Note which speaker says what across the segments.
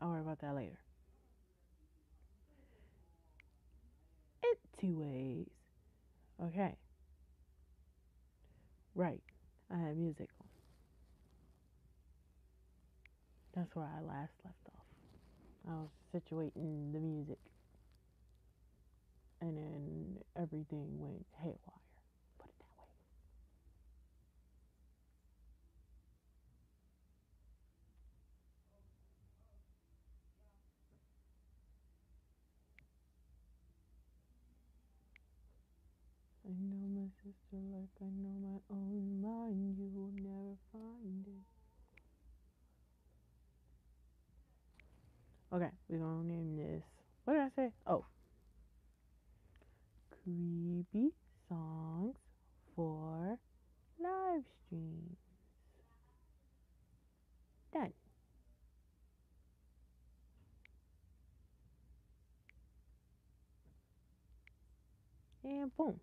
Speaker 1: I'll worry about that later. It two ways. Okay. Right. I had music on. That's where I last left off. I was situating the music. And then everything went haywire. Put it that way. I know my sister like I know my own mind. You will never find it. Okay, we're gonna name this. What did I say? Oh. Creepy songs for live streams. Done. And boom.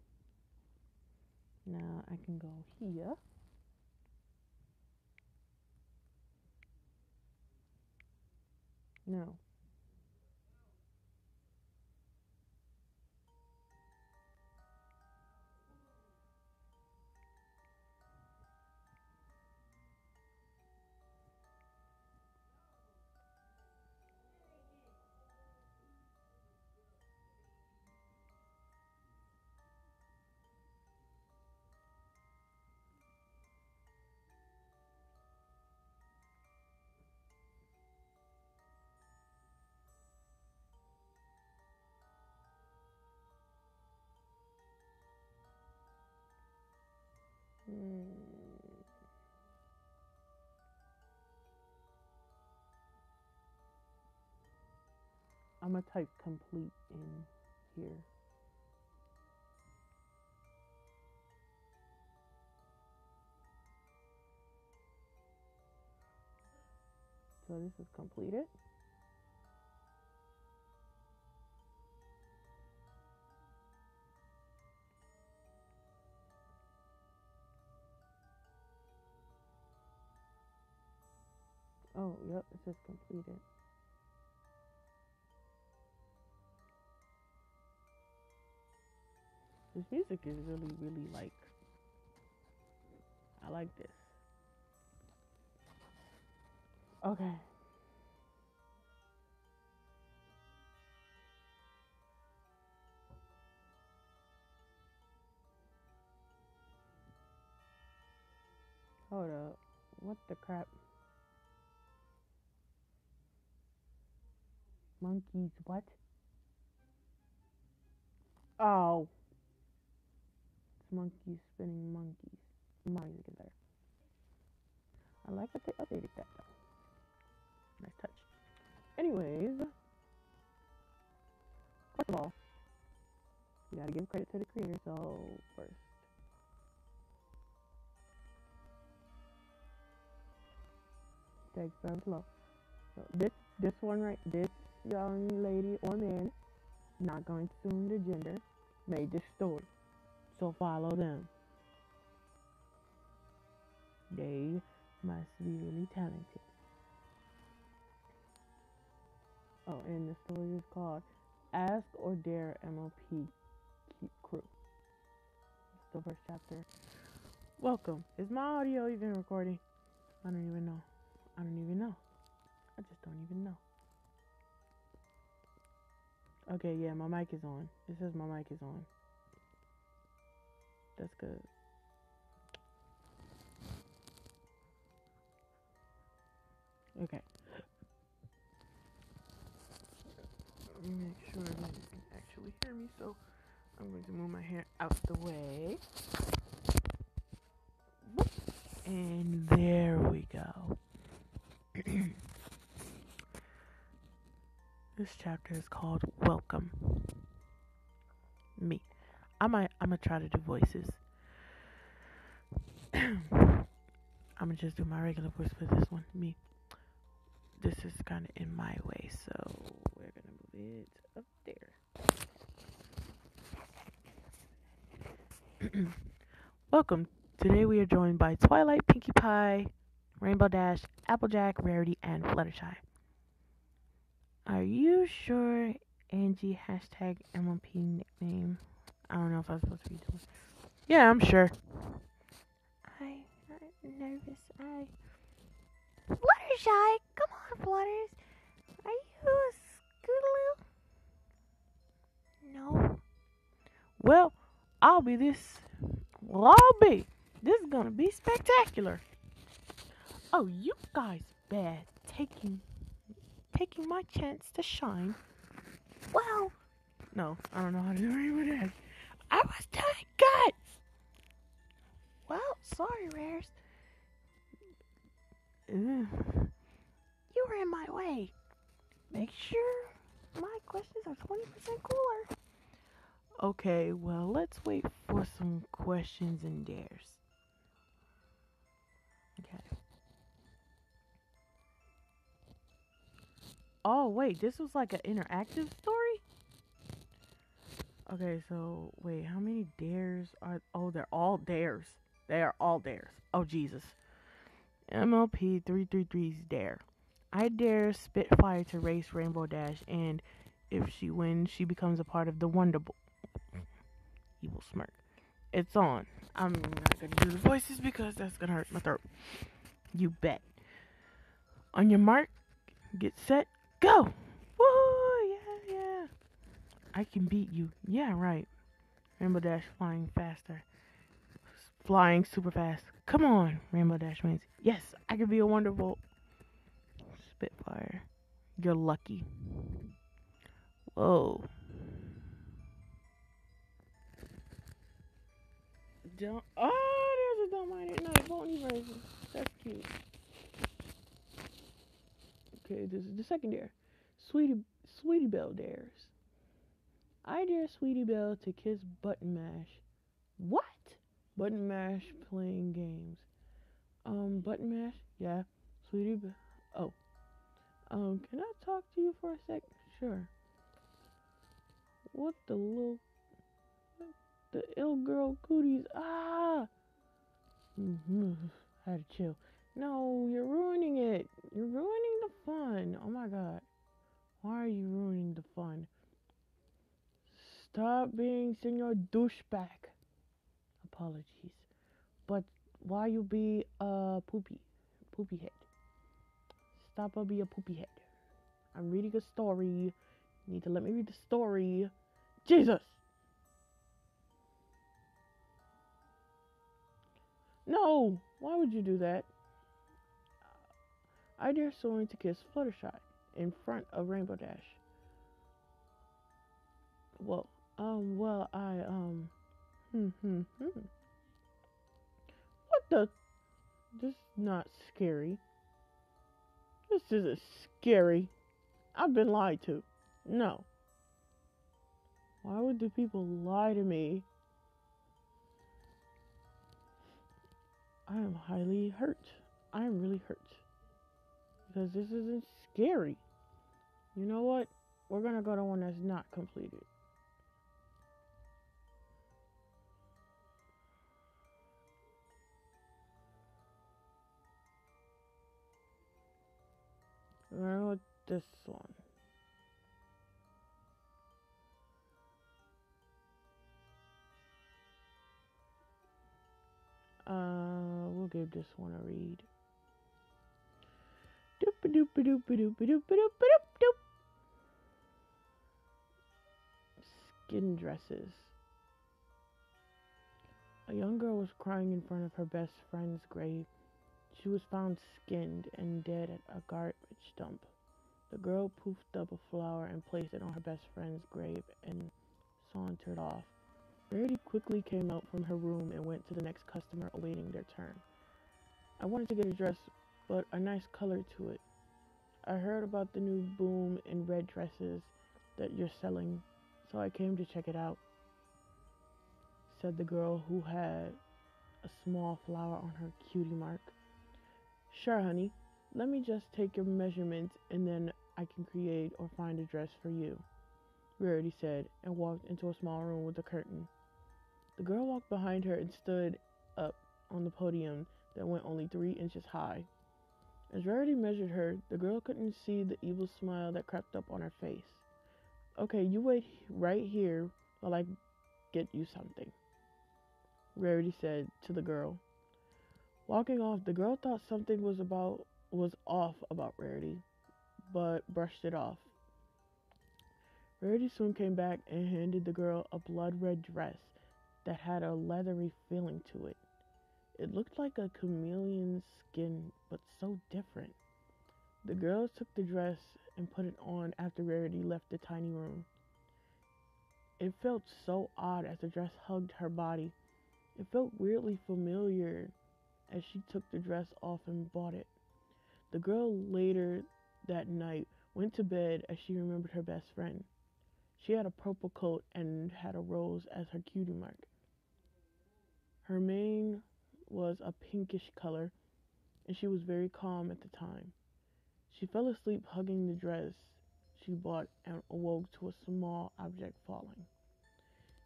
Speaker 1: Now I can go here. No. I'm gonna type complete in here. So this is completed. Oh, yep, it says completed. This music is really, really like, I like this. Okay. Hold up. What the crap? Monkeys, what? Oh. It's monkeys spinning monkeys. My music is better. I like that they updated that though. Nice touch. Anyways, first of all, you gotta give credit to the creator. So first, text down below. So this one right, this young lady or man, not going to assume the gender, made this story. So follow them. They must be really talented. Oh, and the story is called Ask or Dare MLP Crew. It's the first chapter. Welcome. Is my audio even recording? I don't even know. I just don't even know. Okay, yeah, my mic is on. It says my mic is on. That's good. Okay. Let me make sure that you can actually hear me, so I'm going to move my hair out the way. And there we go. This chapter is called Welcome. Me. I'm gonna try to do voices. I'm gonna just do my regular voice for this one. Me. This is kind of in my way, so we're gonna move it up there. Welcome. Today we are joined by Twilight, Pinkie Pie, Rainbow Dash, Applejack, Rarity, and Fluttershy. Are you sure Angie hashtag MLP nickname? I don't know if I was supposed to be doing. Yeah, I'm sure. I'm nervous. Fluttershy, come on, Flutters. Are you a scootaloo? No. Well, I'll be this. Well, I'll be. This is gonna be spectacular. Oh, you guys bad taking my chance to shine. Well, no, I don't know how to do any of that. I was doing good. Well, sorry, Rares. You were in my way. Make sure my questions are 20% cooler. Okay, well, let's wait for some questions and dares. Okay. Oh, wait, this was like an interactive story? Okay, so, wait, how many dares are... Oh, they're all dares. They are all dares. Oh, Jesus. MLP 333's dare. I dare Spitfire to race Rainbow Dash, and if she wins, she becomes a part of the Wonder Bowl. Evil smirk. It's on. I'm not gonna do the voices because that's gonna hurt my throat. You bet. On your mark, get set, go! Woo! Yeah. I can beat you. Yeah, right. Rainbow Dash flying faster. Flying super fast. Come on, Rainbow Dash wins. Yes, I can be a wonderful Spitfire. You're lucky. Whoa. There's a don't mind it. No, pony version. That's cute. Okay, this is the second dare. Sweetie Belle dares. I dare Sweetie Belle to kiss Button Mash. What? Button Mash playing games. Button Mash? Yeah. Sweetie Belle. Oh. Can I talk to you for a sec? Sure. What the ill girl cooties? Ah! I had to chill. No, you're ruining it. You're ruining the fun. Oh my god. Why are you ruining the fun? Stop being Senor Douchebag. Apologies. But why you be a poopy head? Stop be a poopy head. I'm reading a story. You need to let me read the story. Jesus! No! Why would you do that? I dare Soaring to kiss Fluttershy in front of Rainbow Dash. Well, What the? This is not scary. This isn't scary. I've been lied to. No. Why would the people lie to me? I am highly hurt. I am really hurt. Because this isn't scary. You know what? We're gonna go to one that's not completed. We're gonna go with this one. We'll give this one a read. Doop-a-doop-a-doop-a-doop-a-doop-a-doop-a-doop-a-doop. Skin dresses. A young girl was crying in front of her best friend's grave. She was found skinned and dead at a garbage dump. The girl poofed up a flower and placed it on her best friend's grave and sauntered off. Rarity quickly came out from her room and went to the next customer awaiting their turn. I wanted to get a dress, but a nice color to it. I heard about the new boom in red dresses that you're selling, so I came to check it out, said the girl who had a small flower on her cutie mark. Sure, honey. Let me just take your measurements and then I can create or find a dress for you, Rarity said, and walked into a small room with a curtain. The girl walked behind her and stood up on the podium that went only 3 inches high. As Rarity measured her, the girl couldn't see the evil smile that crept up on her face. Okay, you wait right here while I get you something, Rarity said to the girl. Walking off, the girl thought something was off about Rarity, but brushed it off. Rarity soon came back and handed the girl a blood-red dress that had a leathery feeling to it. It looked like a chameleon's skin, but so different. The girl took the dress and put it on after Rarity left the tiny room. It felt so odd as the dress hugged her body. It felt weirdly familiar as she took the dress off and bought it. The girl later that night went to bed as she remembered her best friend. She had a purple coat and had a rose as her cutie mark. Her mane was a pinkish color, and she was very calm at the time. She fell asleep hugging the dress she bought and awoke to a small object falling.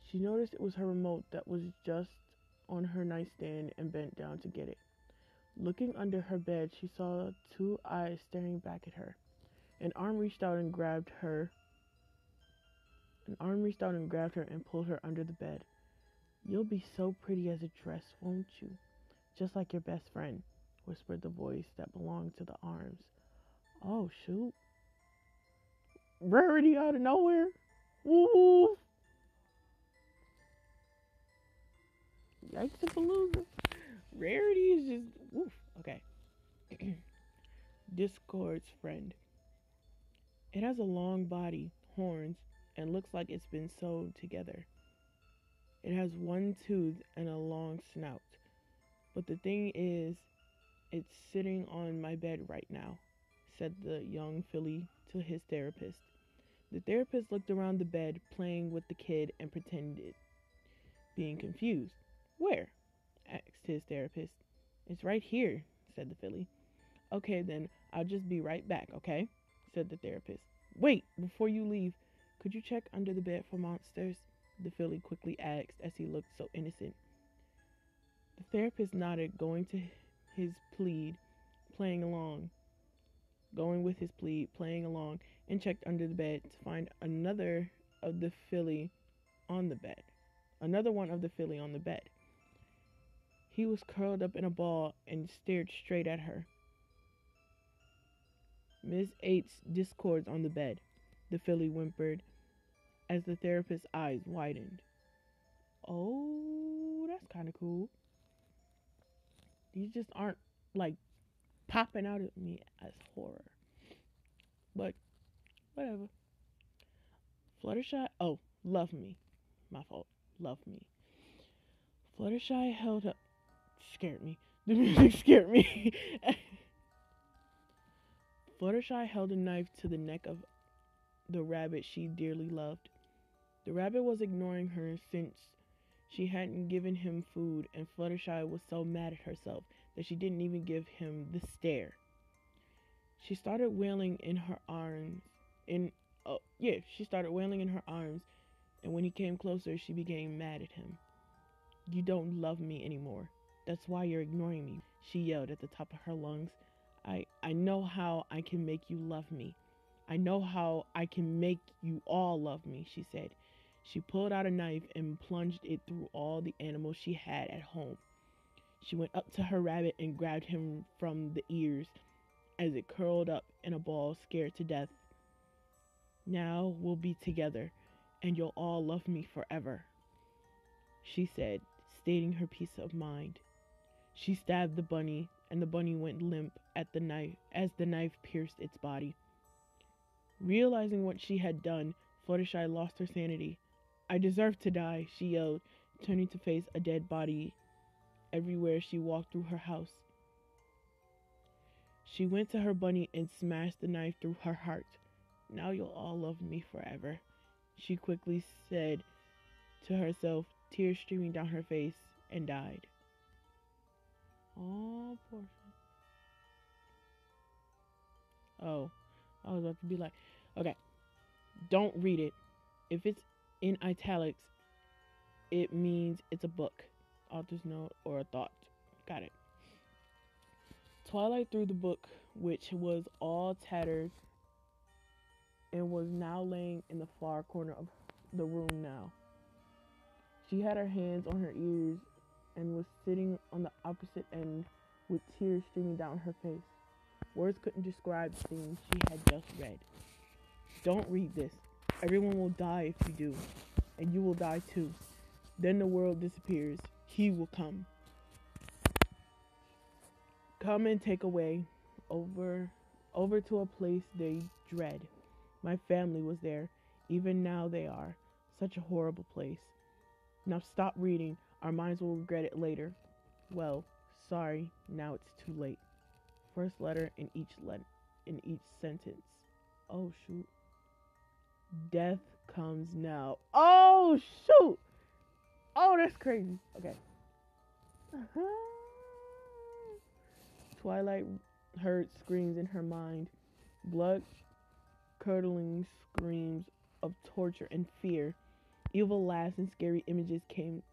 Speaker 1: She noticed it was her remote that was just on her nightstand and bent down to get it. Looking under her bed, she saw two eyes staring back at her. An arm reached out and grabbed her and pulled her under the bed. "You'll be so pretty as a dress, won't you? Just like your best friend," whispered the voice that belonged to the arms. Oh, shoot. Rarity out of nowhere. Woo! Yikes-a-palooza. Rarity is just, woof. Okay. Discord's friend. It has a long body, horns, and looks like it's been sewed together. It has one tooth and a long snout. But the thing is, it's sitting on my bed right now, said the young filly to his therapist. The therapist looked around the bed, playing with the kid, and pretended being confused. "Where?" asked his therapist. "It's right here," said the filly. "Okay, then I'll just be right back, okay?" said the therapist. "Wait, before you leave, could you check under the bed for monsters?" the filly quickly asked as he looked so innocent. The therapist nodded, going with his plead, playing along, and checked under the bed to find another one of the filly on the bed. He was curled up in a ball and stared straight at her. "Ms. Eight's discords on the bed," the filly whimpered as the therapist's eyes widened. Oh, that's kind of cool. These just aren't like popping out at me as horror. But whatever. Fluttershy, love me. My fault. Love me. Fluttershy held up. Scared me. The music scared me. Fluttershy held a knife to the neck of the rabbit she dearly loved. The rabbit was ignoring her since she hadn't given him food, and Fluttershy was so mad at herself that she didn't even give him the stare. She started wailing in her arms, and when he came closer, she became mad at him. "You don't love me anymore. That's why you're ignoring me," she yelled at the top of her lungs. I know how I can make you love me. I know how I can make you all love me," she said. She pulled out a knife and plunged it through all the animals she had at home. She went up to her rabbit and grabbed him from the ears as it curled up in a ball, scared to death. "Now we'll be together, and you'll all love me forever," she said, stating her peace of mind. She stabbed the bunny, and the bunny went limp at the knife as the knife pierced its body. Realizing what she had done, Fluttershy lost her sanity. "I deserve to die," she yelled, turning to face a dead body everywhere she walked through her house. She went to her bunny and smashed the knife through her heart. "Now you'll all love me forever," she quickly said to herself, tears streaming down her face, and died. Oh, poor thing. Oh, I was about to be like, okay, don't read it. If it's in italics, it means it's a book, author's note, or a thought. Got it. Twilight threw the book, which was all tattered and was now laying in the far corner of the room now. She had her hands on her ears and was sitting on the opposite end with tears streaming down her face. Words couldn't describe the things she had just read. Don't read this. Everyone will die if you do, and you will die too. Then the world disappears. He will come. Come and take away over to a place they dread. My family was there. Even now they are. Such a horrible place. Now stop reading. Our minds will regret it later. Well, sorry, now it's too late. First letter in each sentence. Oh shoot. Death comes now. Oh shoot. Oh, that's crazy. Okay. Twilight heard screams in her mind. Blood curdling screams of torture and fear. Evil laughs and scary images came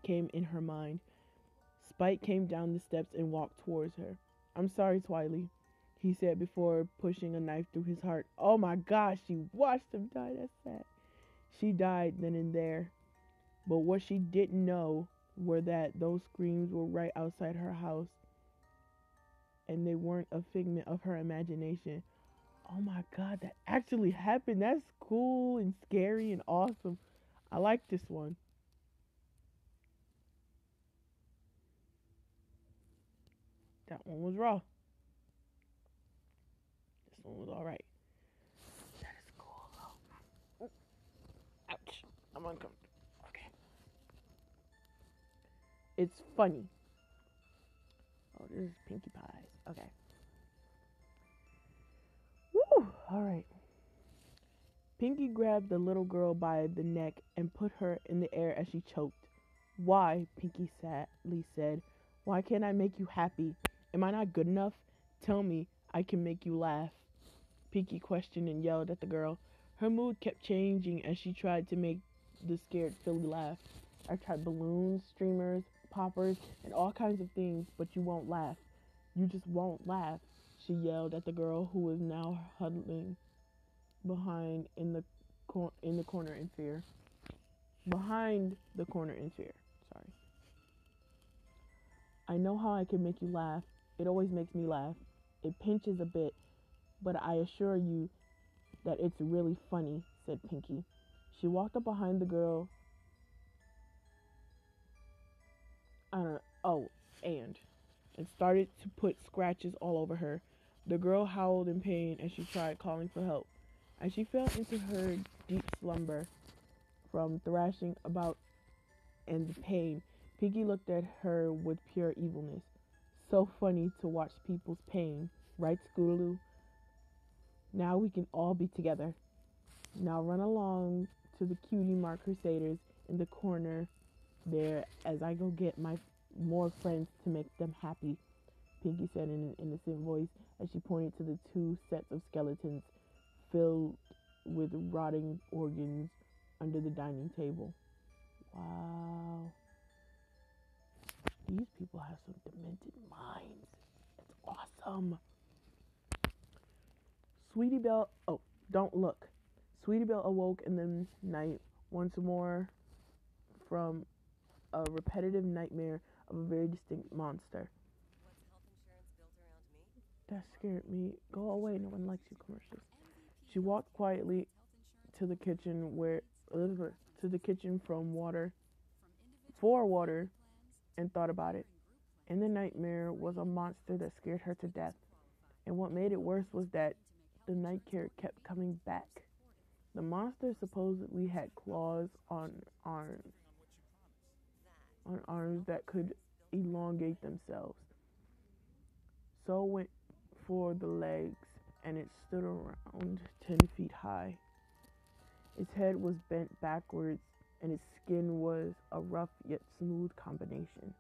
Speaker 1: in her mind. Spike came down the steps and walked towards her. I'm sorry, Twilight, he said before pushing a knife through his heart. Oh my gosh, she watched him die. That's sad. She died then and there. But what she didn't know were that those screams were right outside her house, and they weren't a figment of her imagination. Oh my god, that actually happened. That's cool and scary and awesome. I like this one. That one was raw. This one was alright. That is cool though. Ouch. I'm uncomfortable. Okay. It's funny. Oh, this is Pinkie Pies. Okay. Woo! Alright. Pinkie grabbed the little girl by the neck and put her in the air as she choked. Why? Pinkie sadly said. Why can't I make you happy? Am I not good enough? Tell me I can make you laugh. Pinkie questioned and yelled at the girl. Her mood kept changing as she tried to make the scared filly laugh. I tried balloons, streamers, poppers, and all kinds of things, but you won't laugh. You just won't laugh, she yelled at the girl who was now huddling behind in the corner in fear. Behind the corner in fear. Sorry. I know how I can make you laugh. It always makes me laugh. It pinches a bit, but I assure you that it's really funny, said Pinkie. She walked up behind the girl. And started to put scratches all over her. The girl howled in pain as she tried calling for help. As she fell into her deep slumber from thrashing about and the pain, Pinkie looked at her with pure evilness. So funny to watch people's pain, right, Scootaloo? Now we can all be together. Now run along to the Cutie Mark Crusaders in the corner there as I go get my more friends to make them happy, Pinkie said in an innocent voice as she pointed to the two sets of skeletons filled with rotting organs under the dining table. Wow. These people have some demented minds. It's awesome. Sweetie Belle, oh, don't look. Sweetie Belle awoke in the night once more from a repetitive nightmare of a very distinct monster.
Speaker 2: What's health insurance built around me?
Speaker 1: That scared me. Go away, no one likes you commercials. She walked quietly to the kitchen for water and thought about it. In the nightmare was a monster that scared her to death. And what made it worse was that the night care kept coming back. The monster supposedly had claws on arms that could elongate themselves. So went for the legs, and it stood around 10 feet high. Its head was bent backwards, and its skin was a rough yet smooth combination.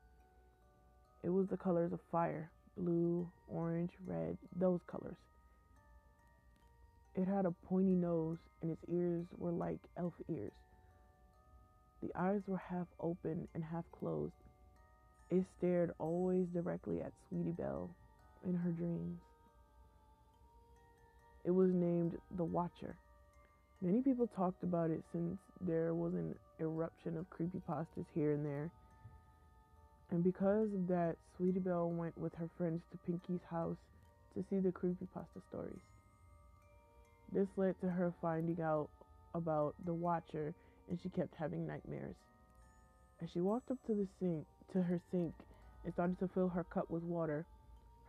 Speaker 1: It was the colors of fire, blue, orange, red, those colors. It had a pointy nose, and its ears were like elf ears. The eyes were half open and half closed. It stared always directly at Sweetie Belle, in her dreams. It was named the Watcher. Many people talked about it since there was an eruption of creepypastas here and there. And because of that, Sweetie Belle went with her friends to Pinky's house to see the creepypasta stories. This led to her finding out about the Watcher, and she kept having nightmares. As she walked up to her sink and started to fill her cup with water,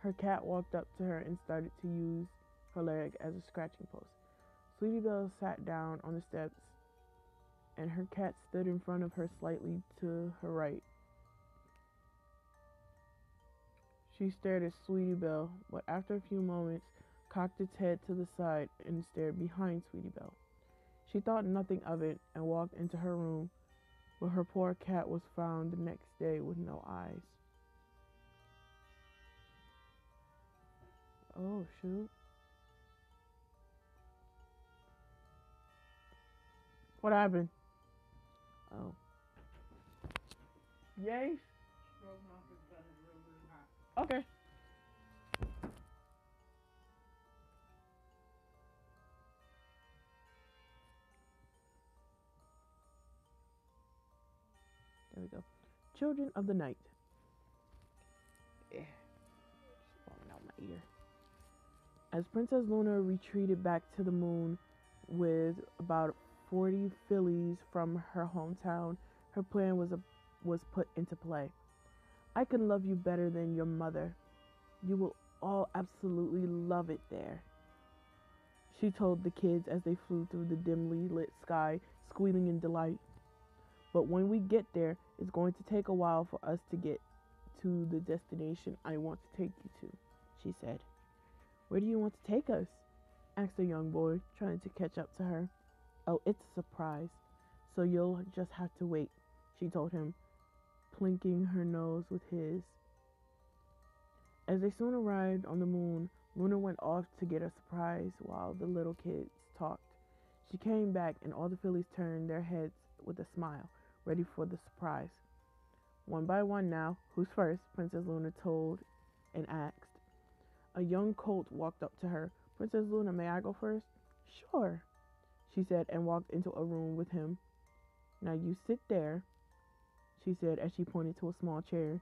Speaker 1: her cat walked up to her and started to use her leg as a scratching post. Sweetie Belle sat down on the steps, and her cat stood in front of her slightly to her right. She stared at Sweetie Belle, but after a few moments, cocked its head to the side and stared behind Sweetie Belle. She thought nothing of it and walked into her room, where her poor cat was found the next day with no eyes. Oh, shoot. What happened? Oh. Yay? Okay. There we go. Children of the Night. Yeah. It's falling out my ear. As Princess Luna retreated back to the moon with about 40 fillies from her hometown, her plan was put into play. I can love you better than your mother. You will all absolutely love it there, she told the kids as they flew through the dimly lit sky, squealing in delight. But when we get there, it's going to take a while for us to get to the destination I want to take you to, she said. Where do you want to take us? Asked a young boy, trying to catch up to her. Oh, it's a surprise, so you'll just have to wait, she told him, plinking her nose with his. As they soon arrived on the moon, Luna went off to get a surprise while the little kids talked. She came back and all the fillies turned their heads with a smile, ready for the surprise. One by one now, who's first? Princess Luna told and asked. A young colt walked up to her. Princess Luna, may I go first? Sure, she said and walked into a room with him. Now you sit there, she said as she pointed to a small chair.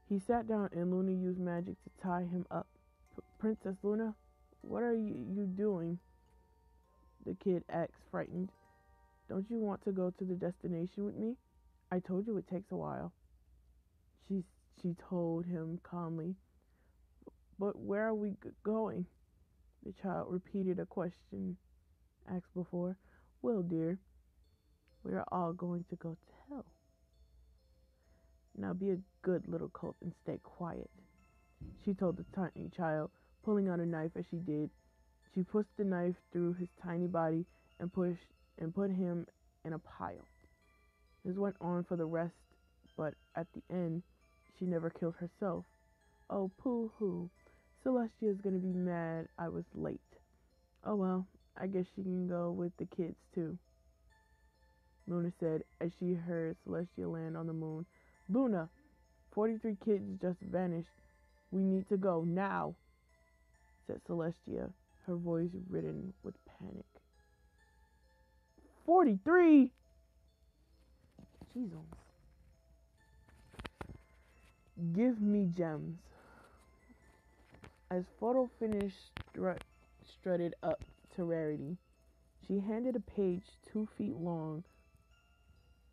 Speaker 1: He sat down and Luna used magic to tie him up. Princess Luna, what are you doing? The kid asked, frightened. Don't you want to go to the destination with me? I told you it takes a while. She told him calmly. But where are we going? The child repeated a question asked before. Well, dear, we are all going to go to hell. Now be a good little colt and stay quiet, she told the tiny child, pulling out a knife as she did. She pushed the knife through his tiny body and put him in a pile. This went on for the rest, but at the end, she never killed herself. Oh, pooh-hoo. Celestia's gonna be mad I was late. Oh well, I guess she can go with the kids too, Luna said as she heard Celestia land on the moon. Luna, 43 kids just vanished. We need to go now, said Celestia, her voice ridden with panic. 43? Jesus. Give me gems. As Photo finished strutted up to Rarity, she handed a page 2 feet long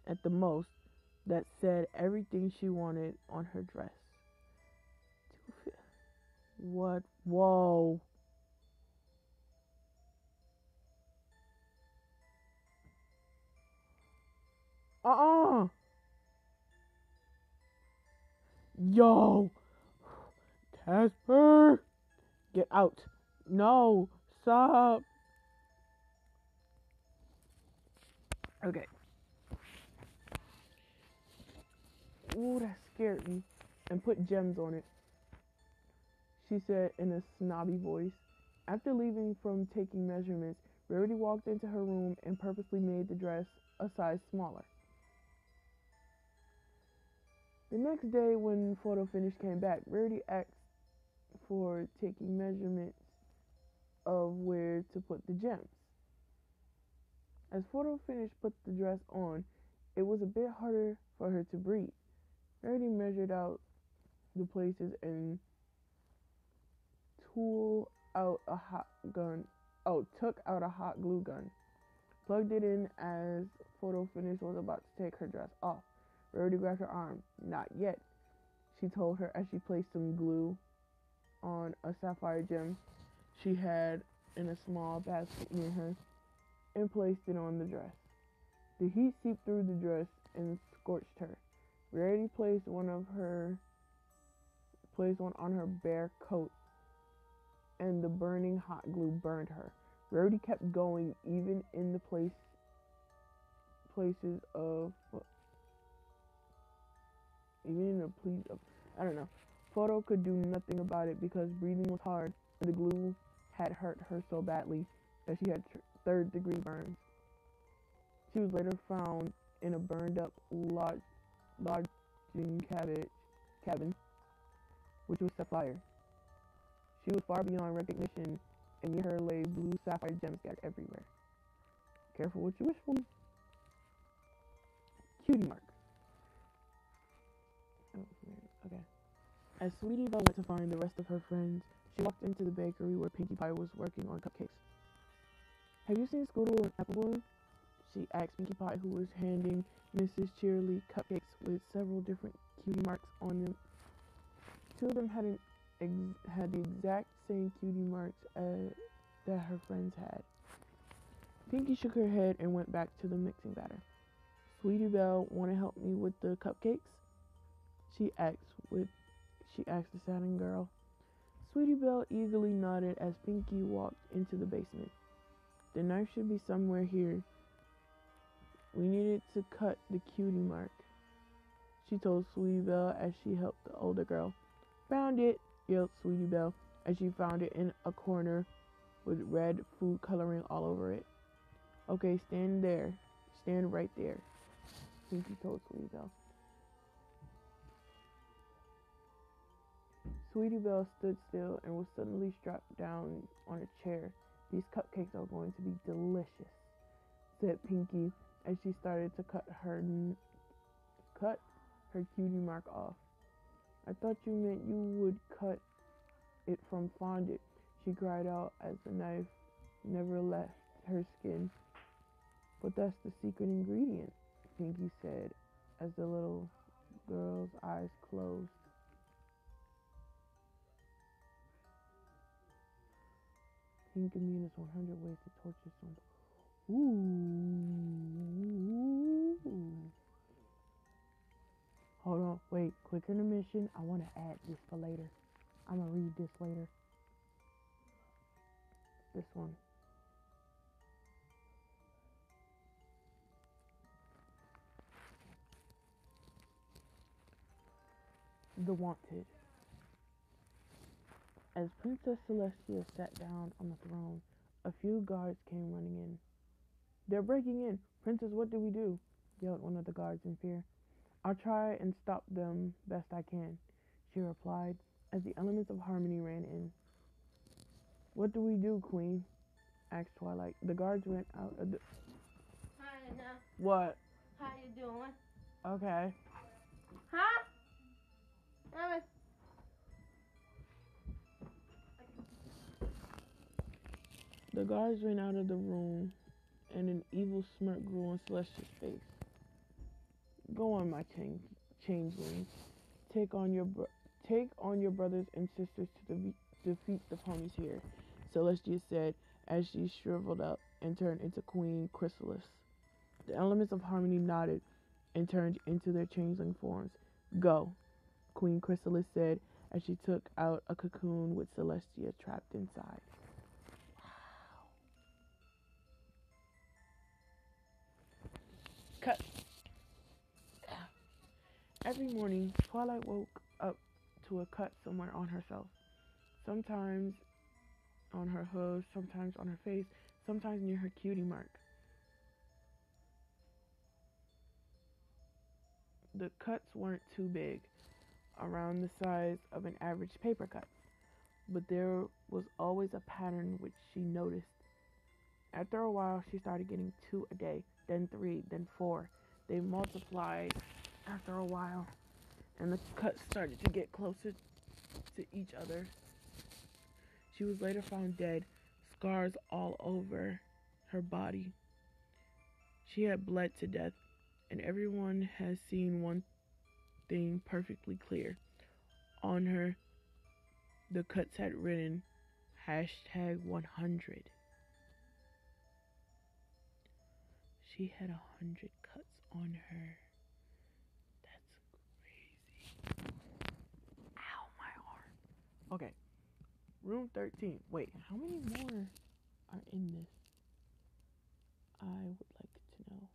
Speaker 1: at the most that said everything she wanted on her dress. What? Whoa. Yo. Casper. Get out. No. Stop. Okay. Ooh, that scared me. And put gems on it, she said in a snobby voice. After leaving from taking measurements, Rarity walked into her room and purposely made the dress a size smaller. The next day, when photo finish came back, Rarity asked for taking measurements of where to put the gems. As photo finish put the dress on, it was a bit harder for her to breathe. Rarity measured out the places and took out a hot glue gun, plugged it in as photo finish was about to take her dress off. Rarity grabbed her arm. Not yet, she told her as she placed some glue on a sapphire gem she had in a small basket near her and placed it on the dress. The heat seeped through the dress and scorched her. Rarity placed one on her bare coat, and the burning hot glue burned her. Rarity kept going even in the I don't know. Photo could do nothing about it because breathing was hard and the glue had hurt her so badly that she had third-degree burns. She was later found in a burned-up lodging cabin, which was set fire. She was far beyond recognition, and near her lay blue sapphire gems scattered everywhere. Careful what you wish for. Cutie mark. Oh, okay. As Sweetie Belle went to find the rest of her friends, she walked into the bakery where Pinkie Pie was working on cupcakes. Have you seen Scoodle and Apple Bloom? She asked Pinkie Pie, who was handing Mrs. Cheerily cupcakes with several different cutie marks on them. Two of them had the exact same cutie marks that her friends had. Pinkie shook her head and went back to the mixing batter. Sweetie Belle, want to help me with the cupcakes? She asked the saddened girl. Sweetie Belle eagerly nodded as Pinkie walked into the basement. The knife should be somewhere here. We needed to cut the cutie mark, she told Sweetie Belle as she helped the older girl. Found it, yelled Sweetie Belle as she found it in a corner with red food coloring all over it. Okay, stand right there, Pinkie told Sweetie Belle. Sweetie Belle stood still and was suddenly strapped down on a chair. These cupcakes are going to be delicious, said Pinkie as she started to cut her cutie mark off. I thought you meant you would cut it from fondant, she cried out as the knife never left her skin. But that's the secret ingredient, Pinkie said as the little girl's eyes closed. Pink Immune is 100 ways to torture someone. Ooh. Hold on, wait, quick intermission. I want to add this for later. I'm going to read this later. This one. The Wanted. As Princess Celestia sat down on the throne, a few guards came running in. They're breaking in! Princess, what do we do? Yelled one of the guards in fear. I'll try and stop them best I can, she replied, as the elements of harmony ran in. What do we do, Queen? Asked Twilight. The guards ran out of the...
Speaker 3: Hi, Anna.
Speaker 1: What?
Speaker 3: How you doing?
Speaker 1: Okay.
Speaker 3: Huh?
Speaker 1: The guards ran out of the room, and an evil smirk grew on Celestia's face. Go on, my changelings. Take on your brothers and sisters to defeat the ponies here, Celestia said as she shriveled up and turned into Queen Chrysalis. The elements of harmony nodded and turned into their changeling forms. Go, Queen Chrysalis said as she took out a cocoon with Celestia trapped inside. Cut. Every morning, Twilight woke up to a cut somewhere on herself. Sometimes on her hooves, sometimes on her face, sometimes near her cutie mark. The cuts weren't too big, around the size of an average paper cut, but there was always a pattern which she noticed. After a while, she started getting 2 a day, then 3, then 4. They multiplied after a while, and the cuts started to get closer to each other. She was later found dead, scars all over her body. She had bled to death, and everyone has seen one thing perfectly clear. On her, the cuts had written #100. She had 100 cuts on her. That's crazy. Ow, my arm. Okay, room 13. Wait, how many more are in this? I would like to know.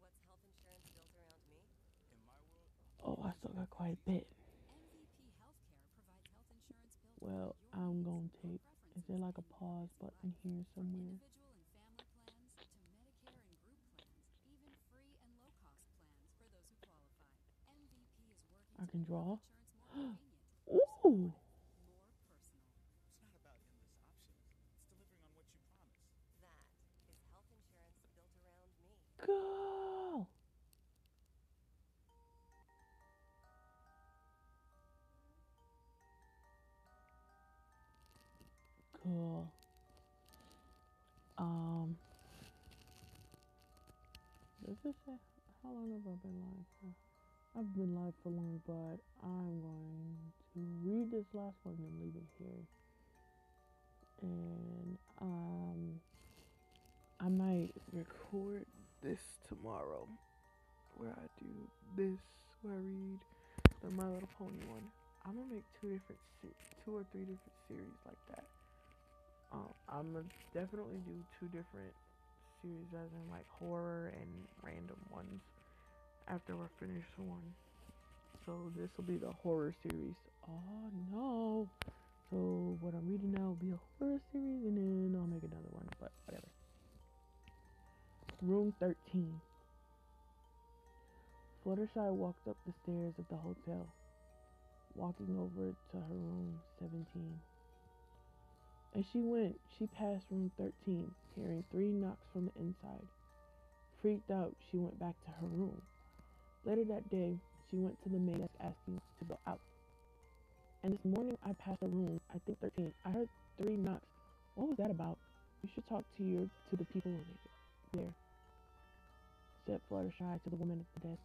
Speaker 2: What's health insurance built around me?
Speaker 4: In my world,
Speaker 1: Oh, I still got quite a bit.
Speaker 5: MVP Healthcare provides health insurance built
Speaker 1: Well,
Speaker 5: around your
Speaker 1: I'm
Speaker 5: needs
Speaker 1: gonna
Speaker 5: or
Speaker 1: take. Is
Speaker 5: preferences
Speaker 1: there like a
Speaker 5: that you
Speaker 1: pause
Speaker 5: use
Speaker 1: button
Speaker 5: right.
Speaker 1: here
Speaker 5: From
Speaker 1: somewhere?
Speaker 5: individual and family plans to Medicare and group plans, even free and low-cost plans for those who qualify. MVP is working
Speaker 1: I
Speaker 5: to
Speaker 1: can
Speaker 5: make
Speaker 1: draw.
Speaker 5: health insurance more convenient,
Speaker 1: Ooh,
Speaker 5: more personal.
Speaker 4: it's not about endless options. It's delivering on what you promised.
Speaker 2: That is health insurance built around me.
Speaker 1: girl. Cool. Does this say how long have I been live for? I've been live for long, but I'm going to read this last one and leave it here. And I might record this tomorrow, where I do this, where I read the My Little Pony one. I'm gonna make 2 or 3 different series like that. I'm gonna definitely do 2 different series, as in like horror and random ones, after we're finished one. So this will be the horror series. Oh no! So what I'm reading now will be a horror series, and then I'll make another one. But whatever. Room 13. Fluttershy walked up the stairs of the hotel, walking over to her room 17. As she went, she passed room 13, hearing 3 knocks from the inside. Freaked out, she went back to her room. Later that day, she went to the maid desk asking to go out. And this morning, I passed her room, I think 13. I heard 3 knocks. What was that about? You should talk to the people there, said Fluttershy to the woman at the desk.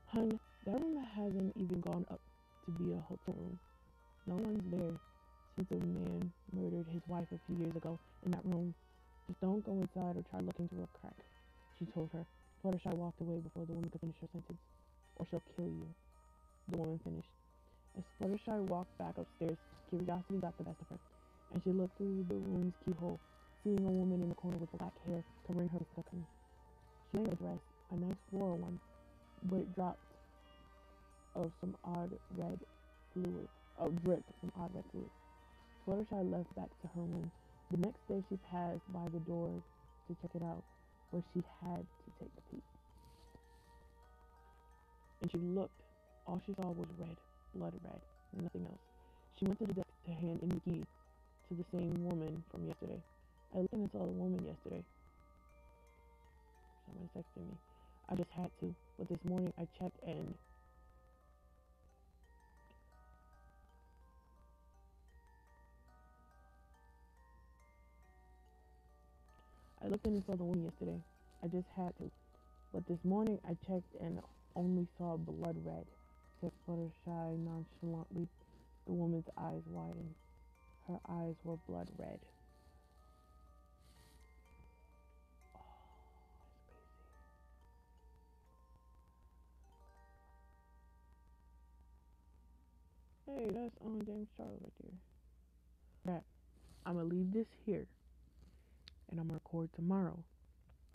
Speaker 1: Hun, that room hasn't even gone up to be a hotel room. No one's there since a man murdered his wife a few years ago in that room. Just don't go inside or try looking through a crack, she told her. Fluttershy walked away before the woman could finish her sentence. Or she'll kill you, the woman finished. As Fluttershy walked back upstairs, curiosity got the best of her, and she looked through the room's keyhole, seeing a woman in the corner with black hair covering her skin. She was wearing a dress, a nice floral one, but it dropped of some odd red fluid. Dripped some odd red fluid. Fluttershy left back to her room. The next day she passed by the door to check it out, but she had to take a peek. And she looked. All she saw was red, blood red, nothing else. She went to the desk to hand in the key to the same woman from yesterday. I looked and saw the woman yesterday. Someone texted me. I just had to, but this morning I checked and I looked in and saw the woman yesterday. I just had to. But this morning I checked and only saw blood red, said Fluttershy nonchalantly. The woman's eyes widened. Her eyes were blood red. Oh, that's crazy. Hey, that's James Charles right there. Crap. I'm gonna leave this here, and I'm gonna record tomorrow.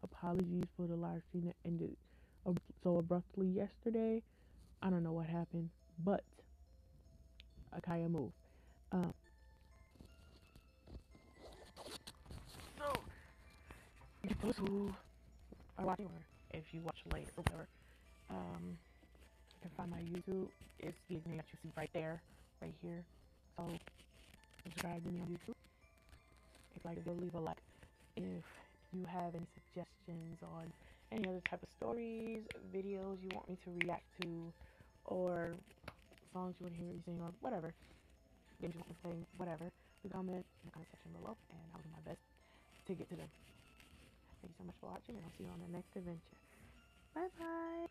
Speaker 1: Apologies for the live stream that ended so abruptly yesterday. I don't know what happened, but Akaya move. So those who are watching, or if you watch later or whatever, You can find my YouTube. It's the name that you see right there, right here. So subscribe to me on YouTube. If you like the video, leave a like. If you have any suggestions on any other type of stories, videos you want me to react to, or songs you want to hear me sing, or whatever, games you want me to play, whatever, leave a comment in the comment section below, and I'll do my best to get to them. Thank you so much for watching, and I'll see you on the next adventure. Bye bye.